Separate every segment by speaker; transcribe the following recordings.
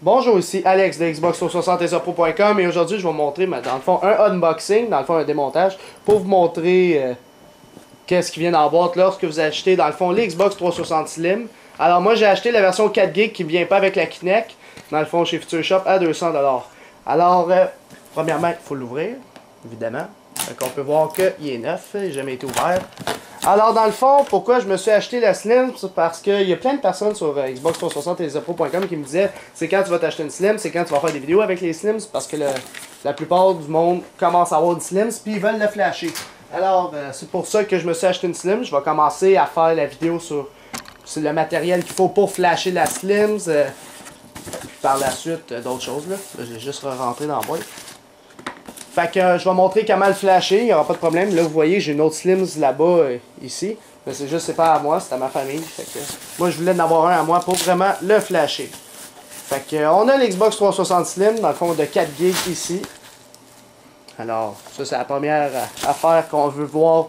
Speaker 1: Bonjour, ici Alex de Xbox360ESAPro.com et aujourd'hui je vais vous montrer dans le fond un unboxing, dans le fond un démontage pour vous montrer qu'est-ce qui vient dans la boîte lorsque vous achetez dans le fond l'Xbox 360 Slim. Alors moi j'ai acheté la version 4GB qui ne vient pas avec la Kinect, dans le fond chez Future Shop à 200$. Alors premièrement il faut l'ouvrir, évidemment. Donc on peut voir qu'il est neuf, il n'a jamais été ouvert. Alors dans le fond, pourquoi je me suis acheté la Slim, c'est parce qu'il y a plein de personnes sur Xbox 360 et ESAPro.com qui me disaient c'est quand tu vas t'acheter une Slim, c'est quand tu vas faire des vidéos avec les Slims, parce que la plupart du monde commence à avoir une Slims puis ils veulent le flasher. Alors c'est pour ça que je me suis acheté une Slim. Je vais commencer à faire la vidéo sur le matériel qu'il faut pour flasher la Slims. Par la suite d'autres choses là. J'ai juste rentré dans la boîte. Fait que je vais montrer comment le flasher, il n'y aura pas de problème. Là, vous voyez, j'ai une autre Slims là-bas, ici. Mais c'est juste, c'est pas à moi, c'est à ma famille. Fait que moi, je voulais en avoir un à moi pour vraiment le flasher. Fait que on a l'Xbox 360 Slim, dans le fond, de 4GB ici. Alors, ça, c'est la première affaire qu'on veut voir.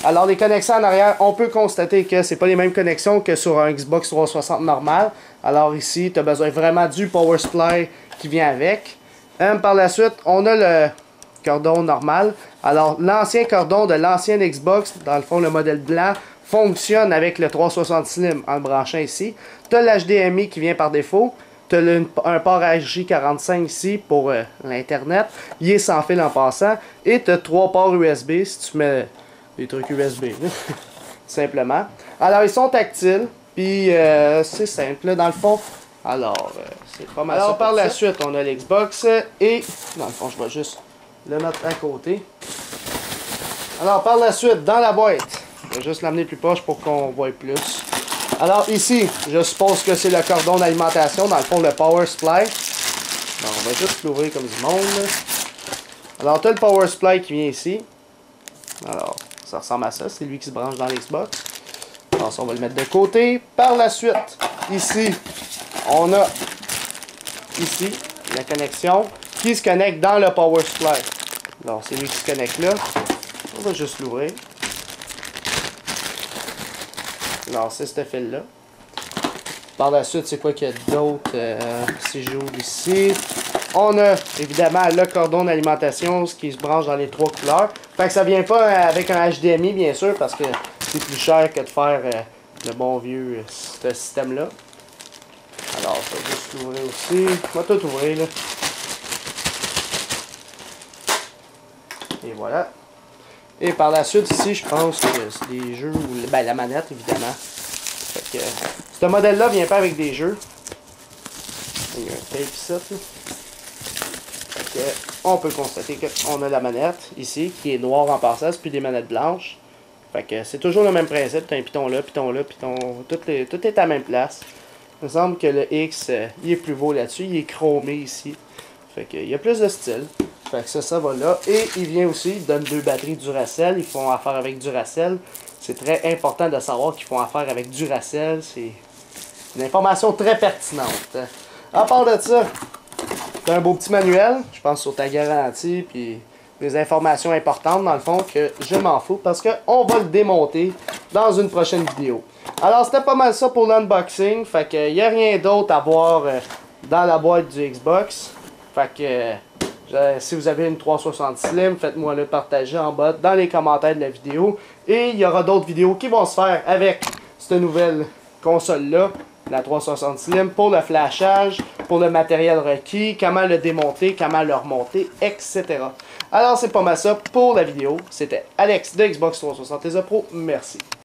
Speaker 1: Alors, les connexions en arrière, on peut constater que c'est pas les mêmes connexions que sur un Xbox 360 normal. Alors ici, tu as besoin vraiment du power supply qui vient avec. Par la suite, on a le cordon normal. Alors, l'ancien cordon de l'ancienne Xbox, dans le fond, le modèle blanc, fonctionne avec le 360 Slim en le branchant ici. Tu as l'HDMI qui vient par défaut. Tu as un port RJ45 ici pour l'Internet. Il est sans fil en passant. Et tu as 3 ports USB si tu mets des trucs USB. Simplement. Alors, ils sont tactiles. Puis, c'est simple, dans le fond. Alors, c'est pas mal. Alors, par la suite, on a l'Xbox. Et, dans le fond, je vais juste le mettre à côté. Alors, par la suite, dans la boîte, je vais juste l'amener plus proche pour qu'on voit plus. Alors, ici, je suppose que c'est le cordon d'alimentation, dans le fond, le power supply. Alors, on va juste l'ouvrir comme du monde. Alors, tu as le power supply qui vient ici. Alors, ça ressemble à ça, c'est lui qui se branche dans l'Xbox. Alors, ça, on va le mettre de côté. Par la suite, ici, on a ici la connexion qui se connecte dans le power supply. Alors, c'est lui qui se connecte là. On va juste l'ouvrir. Alors, c'est ce fil-là. Par la suite, c'est quoi qu'il y a d'autre? Si j'ouvre ici, on a évidemment le cordon d'alimentation, ce qui se branche dans les 3 couleurs. Fait que ça vient pas avec un HDMI, bien sûr, parce que c'est plus cher que de faire le bon vieux ce système-là. Alors, je vais juste l'ouvrir aussi. On va tout ouvrir, là. Et voilà. Et par la suite, ici, je pense que c'est des jeux, ben la manette, évidemment. Fait que ce modèle-là vient pas avec des jeux. Il y a un tape ici. Fait que on peut constater qu'on a la manette, ici, qui est noire en passant, c'est plus des manettes blanches. Fait que c'est toujours le même principe, t'as un piton là, piton, tout est à la même place. Il me semble que le X, il est plus beau là-dessus, il est chromé ici. Fait que il y a plus de style. Fait que ça va là. Et il vient aussi, il donne 2 batteries Duracell. Ils font affaire avec Duracell. C'est très important de savoir qu'ils font affaire avec Duracell. C'est une information très pertinente. À part de ça, tu as un beau petit manuel. Je pense sur ta garantie. Puis des informations importantes dans le fond que je m'en fous. Parce qu'on va le démonter dans une prochaine vidéo. Alors c'était pas mal ça pour l'unboxing. Fait que il n'y a rien d'autre à voir dans la boîte du Xbox. Fait que si vous avez une 360 Slim, faites-moi le partager en bas dans les commentaires de la vidéo. Et il y aura d'autres vidéos qui vont se faire avec cette nouvelle console-là, la 360 Slim, pour le flashage, pour le matériel requis, comment le démonter, comment le remonter, etc. Alors c'est pas mal ça pour la vidéo. C'était Alex de Xbox 360 ESAPro. Merci.